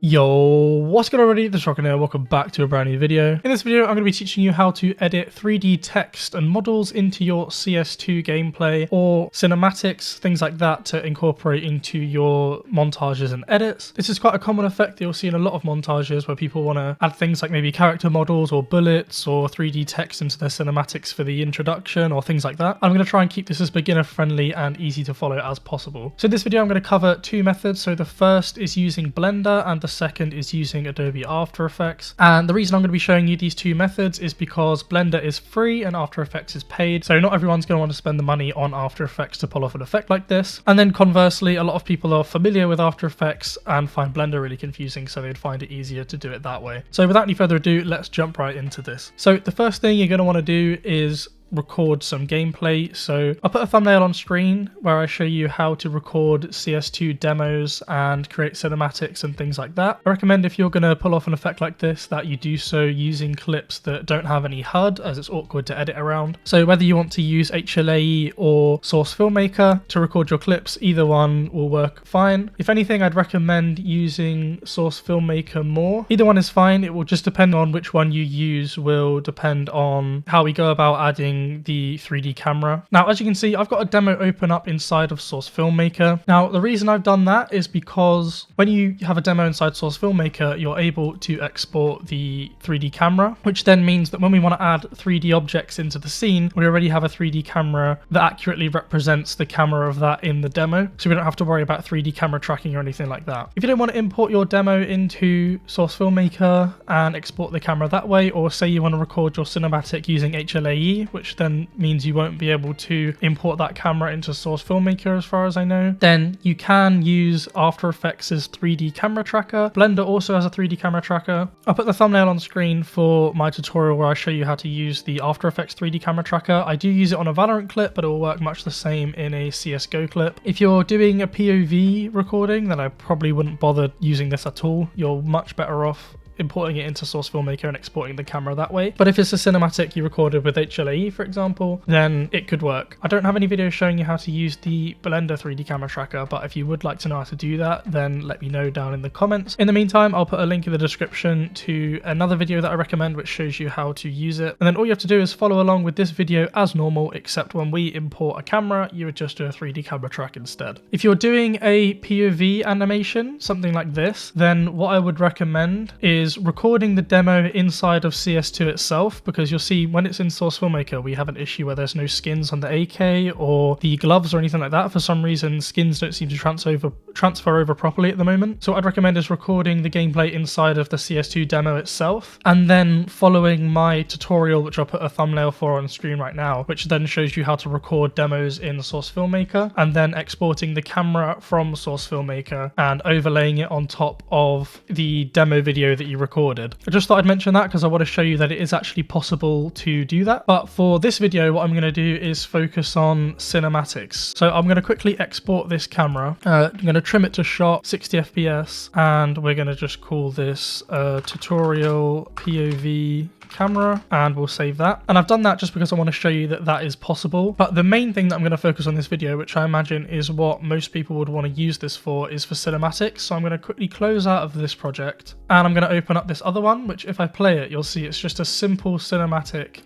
Yo, what's good already? This is Rocklan here. Welcome back to a brand new video. In this video, I'm going to be teaching you how to edit 3D text and models into your CS2 gameplay or cinematics, things like that, to incorporate into your montages and edits. This is quite a common effect that you'll see in a lot of montages where people want to add things like maybe character models or bullets or 3D text into their cinematics for the introduction or things like that. I'm going to try and keep this as beginner friendly and easy to follow as possible. So in this video, I'm going to cover two methods. So the first is using Blender and the second is using Adobe After Effects. And the reason I'm going to be showing you these two methods is because Blender is free and After Effects is paid. So not everyone's going to want to spend the money on After Effects to pull off an effect like this. And then conversely, a lot of people are familiar with After Effects and find Blender really confusing, so they'd find it easier to do it that way. So without any further ado, let's jump right into this. So the first thing you're going to want to do is record some gameplay. So I'll put a thumbnail on screen where I show you how to record CS2 demos and create cinematics and things like that. I recommend if you're going to pull off an effect like this that you do so using clips that don't have any HUD, as it's awkward to edit around. So whether you want to use HLAE or Source Filmmaker to record your clips, either one will work fine. If anything, I'd recommend using Source Filmmaker more. Either one is fine. It will just depend on which one you use, will depend on how we go about adding the 3D camera. Now, as you can see, I've got a demo open up inside of Source Filmmaker. Now, the reason I've done that is because when you have a demo inside Source Filmmaker, you're able to export the 3D camera, which then means that when we want to add 3D objects into the scene, we already have a 3D camera that accurately represents the camera of that in the demo. So we don't have to worry about 3D camera tracking or anything like that. If you don't want to import your demo into Source Filmmaker and export the camera that way, or say you want to record your cinematic using HLAE, which then means you won't be able to import that camera into Source Filmmaker as far as I know, then you can use After Effects' 3D camera tracker. Blender also has a 3D camera tracker. I'll put the thumbnail on screen for my tutorial where I show you how to use the After Effects 3D camera tracker. I do use it on a Valorant clip, but it will work much the same in a CSGO clip. If you're doing a POV recording, then I probably wouldn't bother using this at all. You're much better off importing it into Source Filmmaker and exporting the camera that way. But if it's a cinematic you recorded with HLAE, for example, then it could work. I don't have any videos showing you how to use the Blender 3D camera tracker, but if you would like to know how to do that, then let me know down in the comments. In the meantime, I'll put a link in the description to another video that I recommend which shows you how to use it. And then all you have to do is follow along with this video as normal, except when we import a camera, you would just do a 3D camera track instead. If you're doing a POV animation, something like this, then what I would recommend is recording the demo inside of CS2 itself, because you'll see when it's in Source Filmmaker we have an issue where there's no skins on the AK or the gloves or anything like that. For some reason skins don't seem to transfer over properly at the moment. So what I'd recommend is recording the gameplay inside of the CS2 demo itself and then following my tutorial, which I'll put a thumbnail for on screen right now, which then shows you how to record demos in Source Filmmaker, and then exporting the camera from Source Filmmaker and overlaying it on top of the demo video that you recorded. I just thought I'd mention that because I want to show you that it is actually possible to do that. But for this video, what I'm going to do is focus on cinematics. So I'm going to quickly export this camera. I'm going to trim it to shot 60 FPS, and we're going to just call this tutorial POV camera, and we'll save that. And I've done that just because I want to show you that that is possible. But the main thing that I'm going to focus on this video, which I imagine is what most people would want to use this for, is for cinematics. So I'm going to quickly close out of this project and I'm going to open up this other one, which if I play it, you'll see it's just a simple cinematic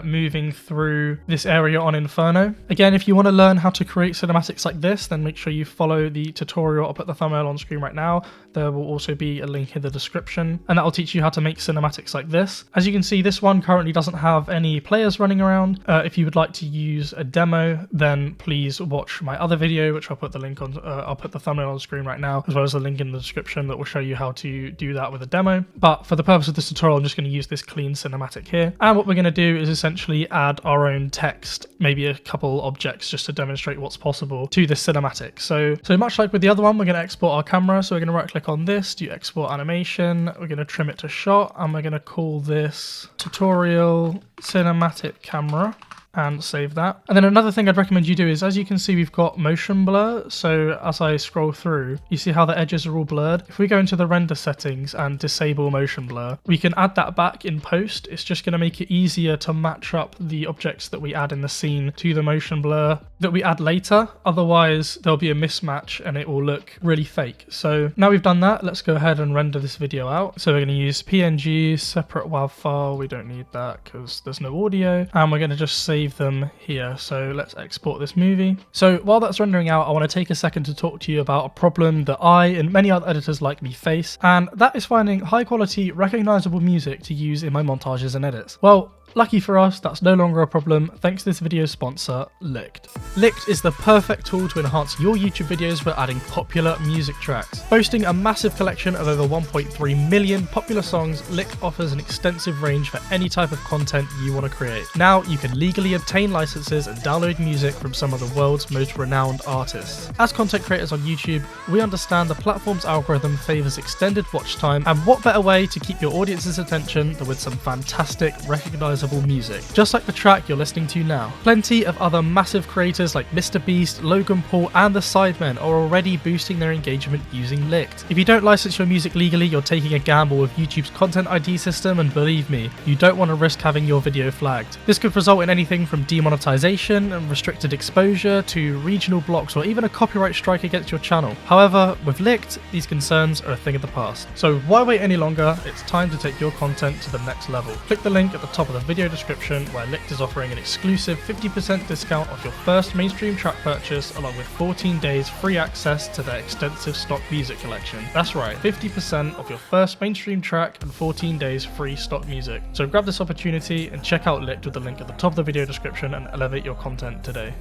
moving through this area on Inferno. Again, if you want to learn how to create cinematics like this, then make sure you follow the tutorial. I'll put the thumbnail on screen right now. There will also be a link in the description, and that will teach you how to make cinematics like this. As you can see, this one currently doesn't have any players running around. If you would like to use a demo, then please watch my other video, which I'll put the link on. I'll put the thumbnail on screen right now, as well as the link in the description that will show you how to do that with a demo. But for the purpose of this tutorial, I'm just going to use this clean cinematic here. And what we're going to do is essentially add our own text, maybe a couple objects, just to demonstrate what's possible to this cinematic. So much like with the other one, we're going to export our camera. So we're going to right click on this, do export animation. We're going to trim it to shot, and we're going to call this tutorial cinematic camera. and save that. And then another thing I'd recommend you do is, as you can see, we've got motion blur. So as I scroll through, you see how the edges are all blurred. If we go into the render settings and disable motion blur, we can add that back in post. It's just going to make it easier to match up the objects that we add in the scene to the motion blur that we add later. Otherwise, there'll be a mismatch and it will look really fake. So now we've done that, let's go ahead and render this video out. So we're going to use PNG, separate WAV file. We don't need that because there's no audio. And we're going to just save them here. So let's export this movie. So while that's rendering out, I want to take a second to talk to you about a problem that I and many other editors like me face. And that is finding high quality, recognizable music to use in my montages and edits. Well, lucky for us, that's no longer a problem thanks to this video's sponsor, Licked. Licked is the perfect tool to enhance your YouTube videos by adding popular music tracks. Boasting a massive collection of over 1.3 million popular songs, Licked offers an extensive range for any type of content you want to create. Now you can legally obtain licenses and download music from some of the world's most renowned artists. As content creators on YouTube, we understand the platform's algorithm favours extended watch time, and what better way to keep your audience's attention than with some fantastic, recognisable music, just like the track you're listening to now. Plenty of other massive creators like Mr. Beast, Logan Paul and the Sidemen are already boosting their engagement using Licked. If you don't license your music legally, you're taking a gamble with YouTube's content ID system, and believe me, you don't want to risk having your video flagged. This could result in anything from demonetization and restricted exposure to regional blocks or even a copyright strike against your channel. However, with Licked, these concerns are a thing of the past. So why wait any longer? It's time to take your content to the next level. Click the link at the top of the video description where Licked is offering an exclusive 50% discount off your first mainstream track purchase, along with 14 days free access to their extensive stock music collection. That's right, 50% off your first mainstream track and 14 days free stock music. So grab this opportunity and check out Licked with the link at the top of the video description and elevate your content today.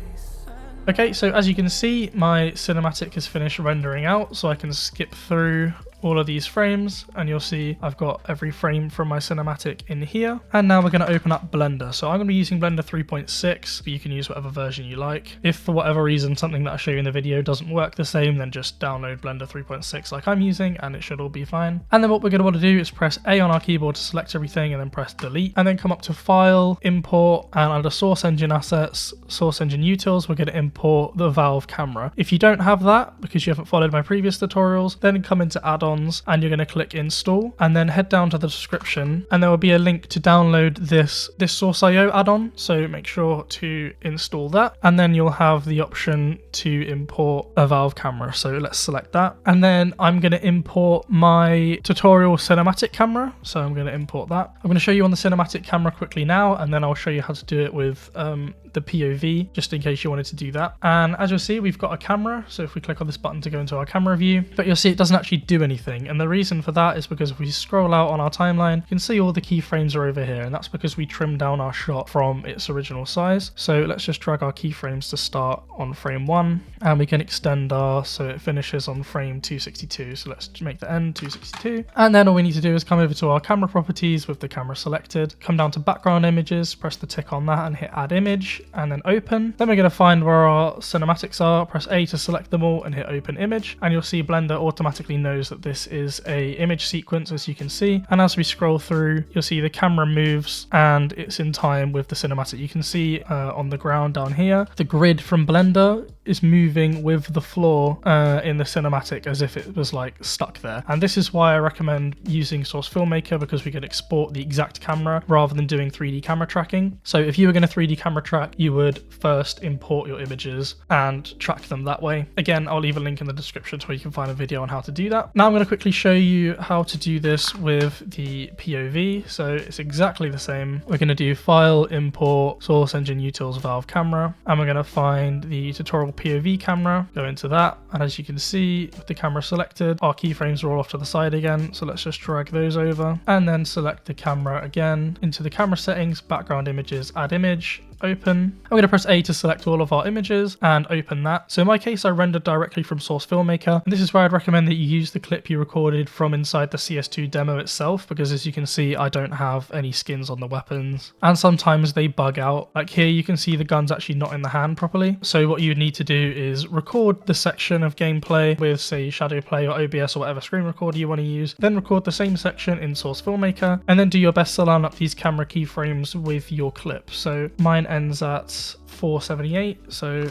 Okay, so as you can see, my cinematic has finished rendering out, so I can skip through all of these frames and you'll see I've got every frame from my cinematic in here. And now we're going to open up Blender. So I'm going to be using Blender 3.6, but you can use whatever version you like. If for whatever reason something that I show you in the video doesn't work the same, then just download Blender 3.6 like I'm using and it should all be fine. And then what we're going to want to do is press A on our keyboard to select everything and then press delete, and then come up to File, Import, and under Source Engine Assets, Source Engine Utils, we're going to import the Valve camera. If you don't have that because you haven't followed my previous tutorials, then come into Add-ons and you're going to click Install and then head down to the description and there will be a link to download this Source.io add-on, so make sure to install that, and then you'll have the option to import a Valve camera. So let's select that, and then I'm going to import my tutorial cinematic camera, so I'm going to import that. I'm going to show you on the cinematic camera quickly now, and then I'll show you how to do it with the POV, just in case you wanted to do that. And as you'll see, we've got a camera, so if we click on this button to go into our camera view, but you'll see it doesn't actually do anything, and the reason for that is because if we scroll out on our timeline, you can see all the keyframes are over here, and that's because we trimmed down our shot from its original size. So let's just drag our keyframes to start on frame 1, and we can extend our, so it finishes on frame 262. So let's make the end 262, and then all we need to do is come over to our camera properties with the camera selected, come down to background images, press the tick on that and hit add image, and then open. Then we're going to find where our cinematics are, press A to select them all and hit open image, and you'll see Blender automatically knows that this is a image sequence, as you can see. And as we scroll through, you'll see the camera moves and it's in time with the cinematic. You can see on the ground down here, the grid from Blender is moving with the floor in the cinematic as if it was like stuck there. And this is why I recommend using Source Filmmaker, because we can export the exact camera rather than doing 3D camera tracking. So if you were going to 3D camera track, you would first import your images and track them that way. Again, I'll leave a link in the description to where you can find a video on how to do that. Now I'm going to quickly show you how to do this with the POV. So it's exactly the same. We're going to do File, Import, Source Engine Utils, Valve Camera, and we're going to find the tutorial POV camera, go into that, and as you can see with the camera selected, our keyframes are all off to the side again, so let's just drag those over and then select the camera again, into the camera settings, background images, add image, open. I'm going to press A to select all of our images and open that. So in my case, I rendered directly from Source Filmmaker, and this is where I'd recommend that you use the clip you recorded from inside the CS2 demo itself, because as you can see, I don't have any skins on the weapons, and sometimes they bug out. Like here, you can see the gun's actually not in the hand properly. So what you would need to do is record the section of gameplay with, say, Shadow Play or OBS or whatever screen recorder you want to use, then record the same section in Source Filmmaker, and then do your best to line up these camera keyframes with your clip. So mine mine ends at 478, so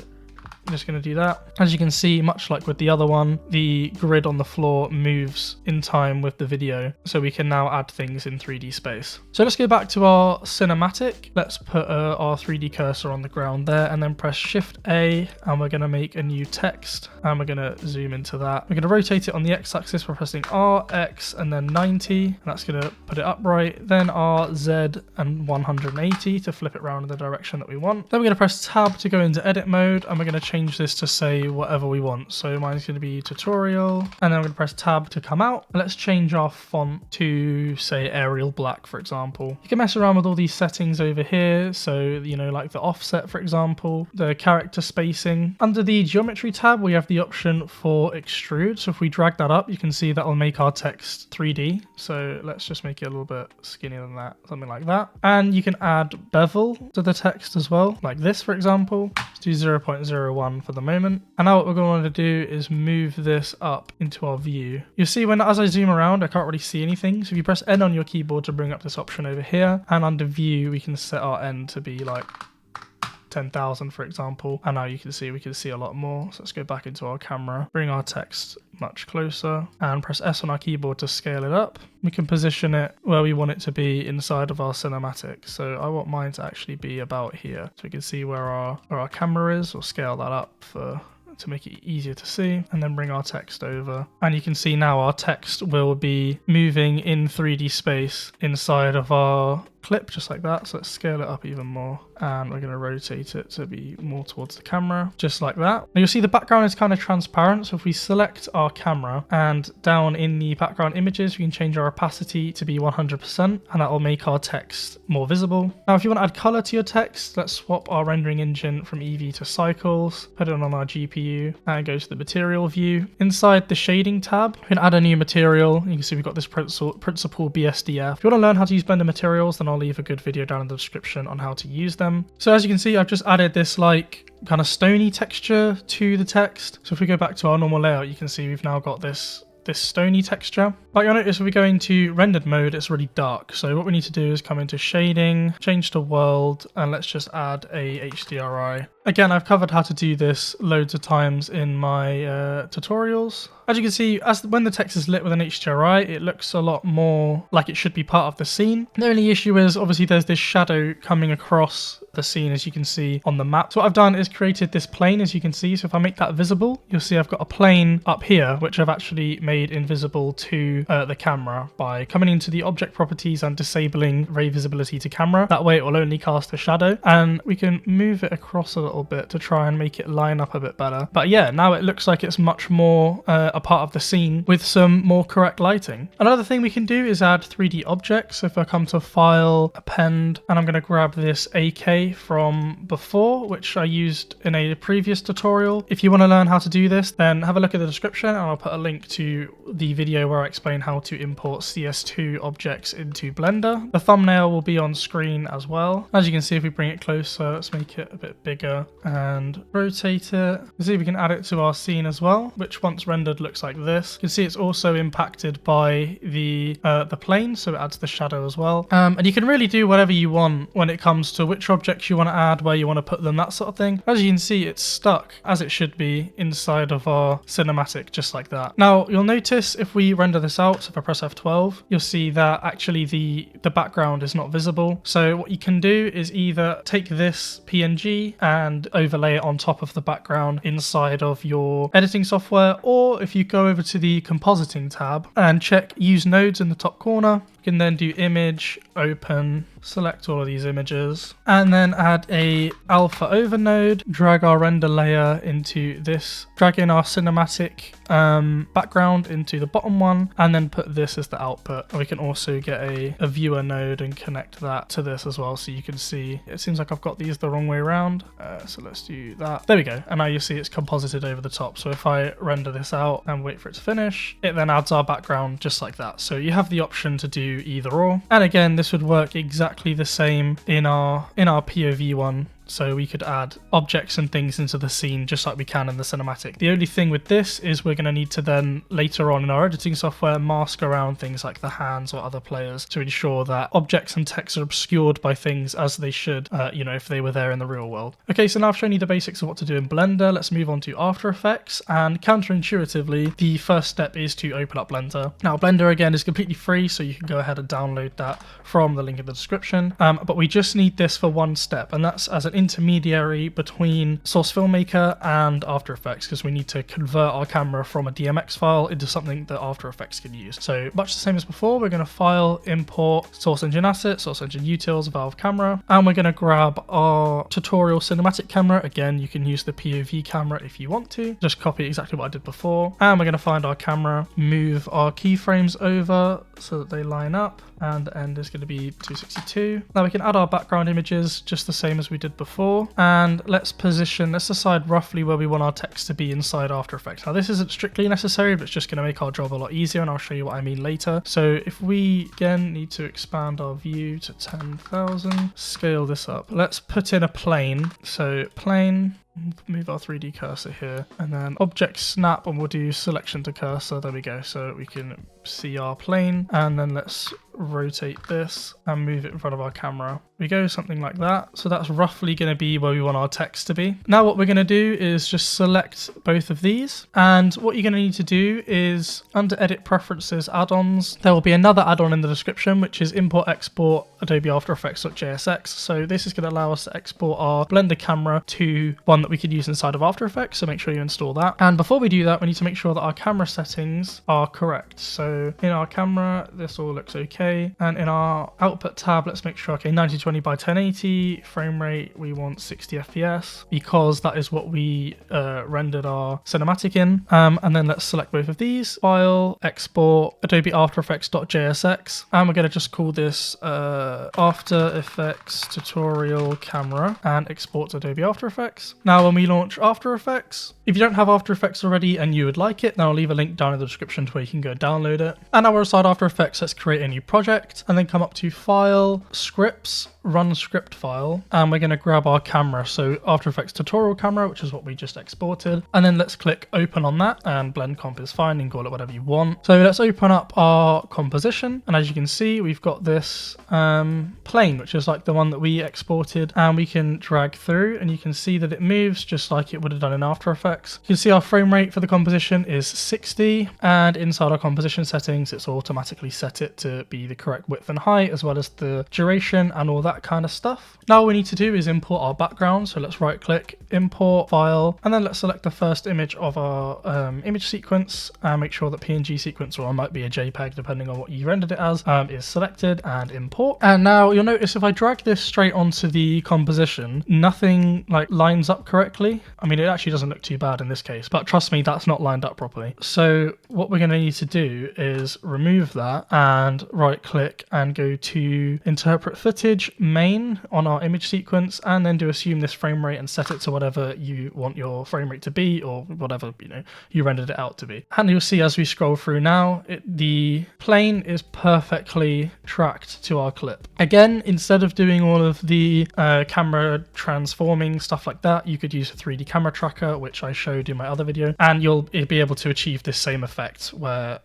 I'm just going to do that. As you can see, much like with the other one, the grid on the floor moves in time with the video, so we can now add things in 3D space. So let's go back to our cinematic. Let's put our 3D cursor on the ground there, and then press Shift A, and we're going to make a new text, and we're going to zoom into that. We're going to rotate it on the X-axis by pressing R, X, and then 90, and that's going to put it upright. Then R, Z, and 180 to flip it around in the direction that we want. Then we're going to press Tab to go into edit mode, and we're going to change this to say whatever we want. So mine's going to be tutorial, and then I'm going to press Tab to come out. Let's change our font to say Arial Black, for example. You can mess around with all these settings over here. So, you know, like the offset, for example, the character spacing. Under the geometry tab, we have the option for extrude. So if we drag that up, you can see that will make our text 3D. So let's just make it a little bit skinnier than that, something like that. And you can add bevel to the text as well, like this, for example. Let's do 0.01 for the moment. And now what we're going to do is move this up into our view. You'll see as I zoom around, I can't really see anything. So if you press N on your keyboard to bring up this option over here, and under view, we can set our N to be like 10,000, for example. And now you can see, we can see a lot more. So let's go back into our camera, bring our text much closer, and press S on our keyboard to scale it up. We can position it where we want it to be inside of our cinematic. So I want mine to actually be about here, so we can see where our camera is, or scale that up to make it easier to see, and then bring our text over. And you can see now our text will be moving in 3D space inside of our clip, just like that. So let's scale it up even more, and we're going to rotate it to be more towards the camera, just like that. Now you'll see the background is kind of transparent, so if we select our camera and down in the background images, we can change our opacity to be 100%, and that will make our text more visible. Now if you want to add color to your text, let's swap our rendering engine from Eevee to Cycles, put it on our GPU, and go to the material view. Inside the shading tab, we can add a new material. You can see we've got this principal BSDF. If you want to learn how to use Blender materials, then I'll leave a good video down in the description on how to use them. So as you can see, I've just added this like kind of stony texture to the text. So if we go back to our normal layout, you can see we've now got this stony texture. But you'll notice if we go into rendered mode, it's really dark. So what we need to do is come into shading, change to world, and let's just add a HDRI. Again, I've covered how to do this loads of times in my tutorials. As you can see, when the text is lit with an HDRI, it looks a lot more like it should be part of the scene. The only issue is obviously there's this shadow coming across the scene, as you can see on the map. So what I've done is created this plane, as you can see. So if I make that visible, you'll see I've got a plane up here, which I've actually made invisible to the camera by coming into the object properties and disabling ray visibility to camera. That way it will only cast a shadow, and we can move it across a little bit to try and make it line up a bit better. But yeah, now it looks like it's much more a part of the scene with some more correct lighting. Another thing we can do is add 3D objects. So if I come to File, Append, and I'm going to grab this AK from before, which I used in a previous tutorial. If you want to learn how to do this, then have a look at the description, and I'll put a link to the video where I explain how to import CS2 objects into Blender. The thumbnail will be on screen as well. As you can see, if we bring it closer, let's make it a bit bigger and rotate it. You see we can add it to our scene as well, which once rendered looks like this. You can see it's also impacted by the plane, so it adds the shadow as well. And you can really do whatever you want when it comes to which objects you want to add, where you want to put them, that sort of thing. As you can see, it's stuck as it should be inside of our cinematic, just like that. Now you'll notice if we render this out, so if I press F12, you'll see that actually the background is not visible. So what you can do is either take this PNG and overlay it on top of the background inside of your editing software, or if you go over to the compositing tab and check use nodes in the top corner, you can then do image, open, select all of these images, and then add a alpha over node, drag our render layer into this, drag in our cinematic background into the bottom one, and then put this as the output. And we can also get a viewer node and connect that to this as well, so you can see. It seems like I've got these the wrong way around, so let's do that. There we go, and now you see it's composited over the top. So if I render this out and wait for it to finish, it then adds our background just like that. So you have the option to do either or, and again this would work exactly the same in our POV one so we could add objects and things into the scene just like we can in the cinematic. The only thing with this is we're going to need to then later on in our editing software mask around things like the hands or other players to ensure that objects and text are obscured by things as they should, if they were there in the real world. Okay, so now I've shown you the basics of what to do in Blender. Let's move on to After Effects, and counterintuitively, the first step is to open up Blender. Now, Blender again is completely free, so you can go ahead and download that from the link in the description, but we just need this for one step, and that's as an intermediary between Source Filmmaker and After Effects, because we need to convert our camera from a DMX file into something that After Effects can use. So much the same as before, we're going to file, import Source Engine Assets, Source Engine Utils, Valve Camera, and we're going to grab our tutorial cinematic camera. Again, you can use the POV camera if you want to, just copy exactly what I did before, and we're going to find our camera, move our keyframes over so that they line up, and the end is going to be 262. Now we can add our background images just the same as we did before, and let's decide roughly where we want our text to be inside After Effects. Now this isn't strictly necessary, but it's just going to make our job a lot easier, and I'll show you what I mean later. So if we again need to expand our view to 10,000, scale this up. Let's put in a plane. So plane, move our 3D cursor here, and then object snap, and we'll do selection to cursor. There we go. So we can see our plane, and then let's rotate this and move it in front of our camera. We go something like that. So that's roughly going to be where we want our text to be. Now what we're going to do is just select both of these, and what you're going to need to do is under Edit Preferences Add-ons, there will be another add-on in the description, which is Import Export Adobe After Effects.jsx. So this is going to allow us to export our Blender camera to one that we could use inside of After Effects, so make sure you install that. And before we do that, we need to make sure that our camera settings are correct. So in our camera, this all looks okay, and in our output tab, let's make sure, okay, 1920 by 1080, frame rate, we want 60 FPS, because that is what we rendered our cinematic in. And then let's select both of these, File, Export, Adobe After Effects.jsx, and we're going to just call this After Effects Tutorial Camera, and export to Adobe After Effects. Now when we launch After Effects, if you don't have After Effects already and you would like it, then I'll leave a link down in the description to where you can go download it. And now we're inside After Effects, let's create a new project, and then come up to File, Scripts, Run Script File, and we're going to grab our camera, so After Effects Tutorial Camera, which is what we just exported, and then let's click Open on that, and Blend Comp is fine, you can call it whatever you want. So let's open up our composition, and as you can see, we've got this plane, which is like the one that we exported, and we can drag through, and you can see that it moves just like it would have done in After Effects. You can see our frame rate for the composition is 60, and inside our composition settings, it's automatically set it to be the correct width and height, as well as the duration and all that kind of stuff. Now all we need to do is import our background, so let's right click, import file, and then let's select the first image of our image sequence, and make sure that PNG sequence, or it might be a JPEG depending on what you rendered it as, is selected, and import. And now you'll notice if I drag this straight onto the composition, nothing like lines up correctly. I mean, it actually doesn't look too bad in this case, but trust me, that's not lined up properly. So what we're going to need to do is remove that and right click and go to interpret footage main on our image sequence, and then do assume this frame rate and set it to whatever you want your frame rate to be, or whatever you rendered it out to be. And you'll see as we scroll through now, the plane is perfectly tracked to our clip. Again, instead of doing all of the camera transforming stuff like that, you could use a 3D camera tracker, which I showed in my other video, and you'll be able to achieve this same effect where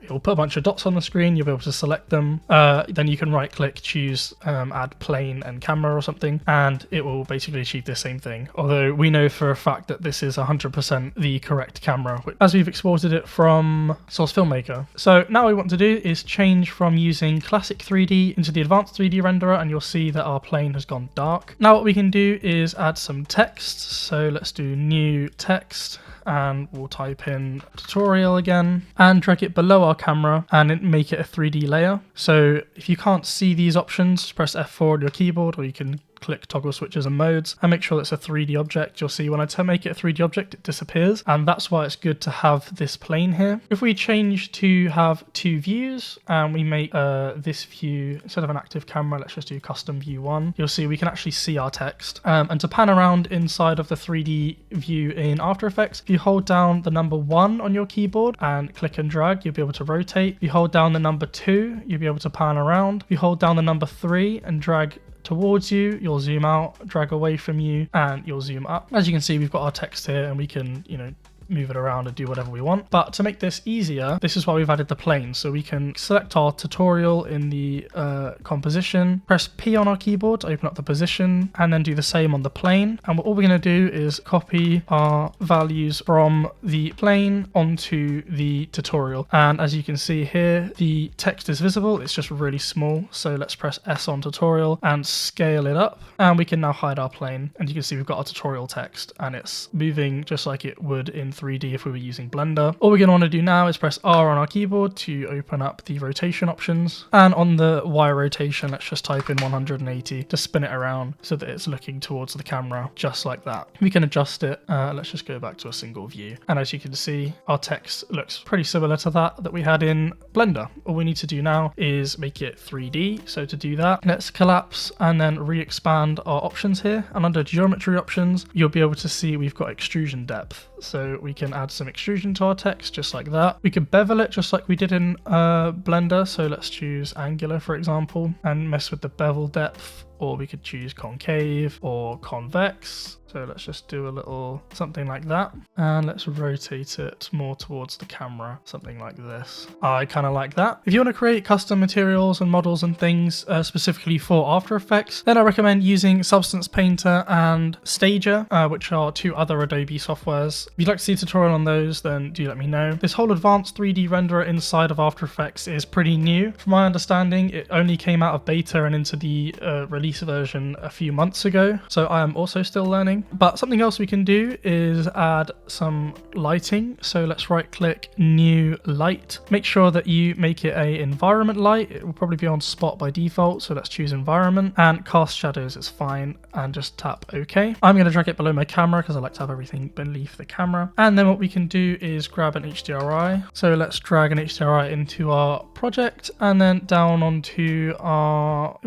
it'll put a bunch of dots on the screen, you'll be able to select them, then you can right click, choose add plane and camera or something, and it will basically achieve the same thing. Although we know for a fact that this is 100% the correct camera, as we've exported it from Source Filmmaker. So now what we want to do is change from using classic 3D into the advanced 3D renderer, and you'll see that our plane has gone dark. Now what we can do is add some text, so let's do new text, and we'll type in tutorial again, and drag it below our camera and make it a 3D layer. So if you can't see these options, press F4 on your keyboard, or you can click toggle switches and modes and make sure that's a 3D object. You'll see when I make it a 3D object, it disappears, and that's why it's good to have this plane here. If we change to have two views and we make this view, instead of an active camera, let's just do custom view 1, you'll see we can actually see our text. And to pan around inside of the 3D view in After Effects, if you hold down the number 1 on your keyboard and click and drag, you'll be able to rotate. If you hold down the number 2, you'll be able to pan around. If you hold down the number 3 and drag towards you, you'll zoom out, drag away from you, and you'll zoom up. As you can see, we've got our text here and we can, move it around and do whatever we want. But to make this easier, this is why we've added the plane. So we can select our tutorial in the composition, press P on our keyboard to open up the position, and then do the same on the plane. And all we're going to do is copy our values from the plane onto the tutorial. And as you can see here, the text is visible. It's just really small. So let's press S on tutorial and scale it up. And we can now hide our plane. And you can see we've got our tutorial text and it's moving just like it would in 3D if we were using Blender. All we're going to want to do now is press R on our keyboard to open up the rotation options. And on the Y rotation, let's just type in 180 to spin it around so that it's looking towards the camera, just like that. We can adjust it. Let's just go back to a single view. And as you can see, our text looks pretty similar to that we had in Blender. All we need to do now is make it 3D. So to do that, let's collapse and then re-expand our options here. And under geometry options, you'll be able to see we've got extrusion depth. So we can add some extrusion to our text just like that. We can bevel it just like we did in Blender. So let's choose angular, for example, and mess with the bevel depth, or we could choose concave or convex. So let's just do a little something like that. And let's rotate it more towards the camera, something like this. I kind of like that. If you want to create custom materials and models and things specifically for After Effects, then I recommend using Substance Painter and Stager, which are two other Adobe softwares. If you'd like to see a tutorial on those, then do let me know. This whole advanced 3D renderer inside of After Effects is pretty new. From my understanding, it only came out of beta and into the release version a few months ago. So I am also still learning. But something else we can do is add some lighting. So let's right click, new light. Make sure that you make it a environment light. It will probably be on spot by default. So let's choose environment, and cast shadows is fine, and just tap OK. I'm going to drag it below my camera because I like to have everything beneath the camera. And then what we can do is grab an HDRI. So let's drag an HDRI into our project and then down into our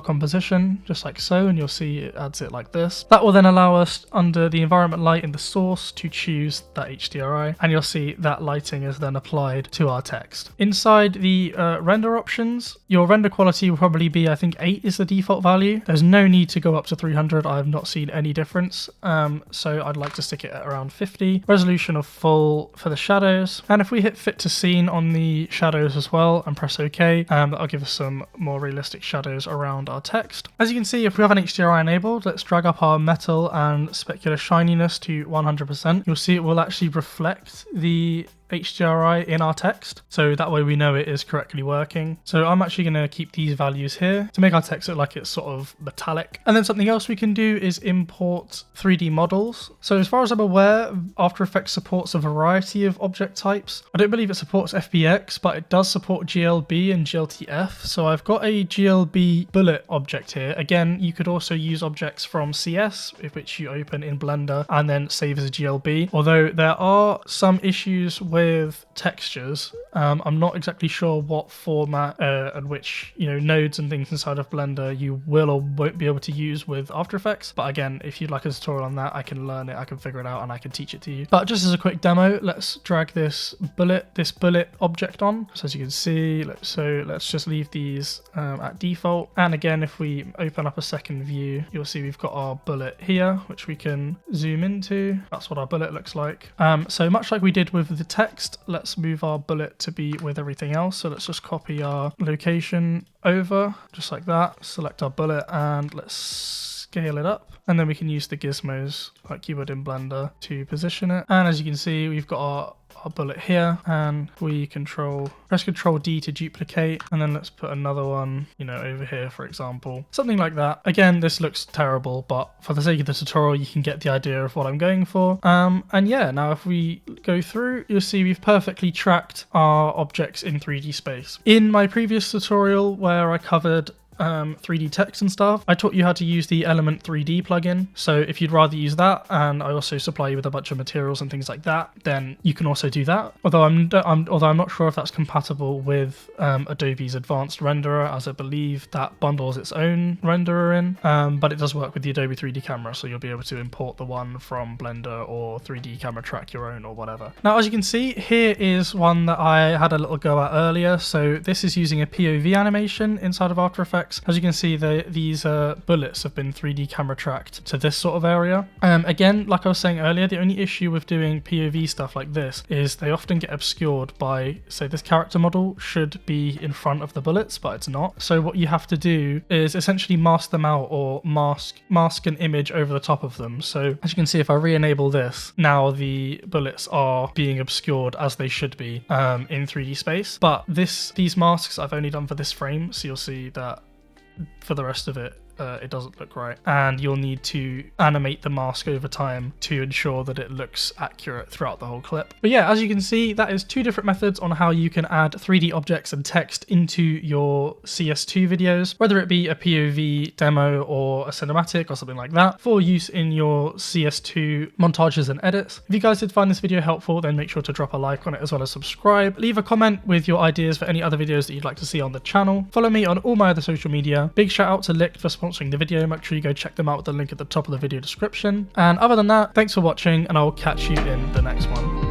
composition, just like so, and you'll see it adds it like this. That will then allow us under the environment light in the source to choose that HDRI, and you'll see that lighting is then applied to our text. Inside the render options, your render quality will probably be, I think 8 is the default value. There's no need to go up to 300. I have not seen any difference. So I'd like to stick it at around 50. Resolution of full for the shadows. And if we hit fit to scene on the shadows as well and press OK, that'll give us some more realistic shadows around our text. As you can see, if we have an HDRI enabled, let's drag up our metal and specular shininess to 100%. You'll see it will actually reflect the HDRI in our text, so that way we know it is correctly working. So I'm actually going to keep these values here to make our text look like it's sort of metallic. And then something else we can do is import 3D models. So as far as I'm aware, After Effects supports a variety of object types. I don't believe it supports FBX, but it does support GLB and GLTF. So I've got a GLB bullet object here. Again, you could also use objects from CS, which you open in Blender and then save as a GLB. Although there are some issues with textures. I'm not exactly sure what format and which nodes and things inside of Blender you will or won't be able to use with After Effects. But again, if you'd like a tutorial on that, I can learn it, I can figure it out, and I can teach it to you. But just as a quick demo, let's drag this bullet object on. So as you can see, let's just leave these at default. And again, if we open up a second view, you'll see we've got our bullet here, which we can zoom into. That's what our bullet looks like. So much like we did with the text, let's move our bullet to be with everything else. So let's just copy our location over, just like that. Select our bullet and let's scale it up. And then we can use the gizmos like you would in Blender to position it. And as you can see, we've got our bullet here, and we press Control D to duplicate, and then let's put another one, over here, for example, something like that. Again, this looks terrible, but for the sake of the tutorial, you can get the idea of what I'm going for. And yeah, now if we go through, you'll see we've perfectly tracked our objects in 3D space. In my previous tutorial where I covered 3D text and stuff, I taught you how to use the Element 3D plugin. So if you'd rather use that, and I also supply you with a bunch of materials and things like that, then you can also do that. Although I'm not sure if that's compatible with Adobe's advanced renderer, as I believe that bundles its own renderer in. But it does work with the Adobe 3D camera, so you'll be able to import the one from Blender or 3D camera track your own or whatever. Now, as you can see, here is one that I had a little go at earlier. So this is using a POV animation inside of After Effects. tracks. As you can see, these bullets have been 3D camera tracked to this sort of area. Again, like I was saying earlier, the only issue with doing POV stuff like this is they often get obscured by, say, this character model should be in front of the bullets, but it's not. So what you have to do is essentially mask them out, or mask an image over the top of them. So as you can see, if I re-enable this, now the bullets are being obscured as they should be in 3D space. But these masks I've only done for this frame, so you'll see that for the rest of it, it doesn't look right, and you'll need to animate the mask over time to ensure that it looks accurate throughout the whole clip. But yeah, as you can see, that is 2 different methods on how you can add 3D objects and text into your CS2 videos, whether it be a POV demo or a cinematic or something like that, for use in your CS2 montages and edits. If you guys did find this video helpful, then make sure to drop a like on it as well as subscribe. Leave a comment with your ideas for any other videos that you'd like to see on the channel. Follow me on all my other social media. Big shout out to Lick for sponsoring the video. Make sure you go check them out with the link at the top of the video description. And other than that, thanks for watching, and I'll catch you in the next one.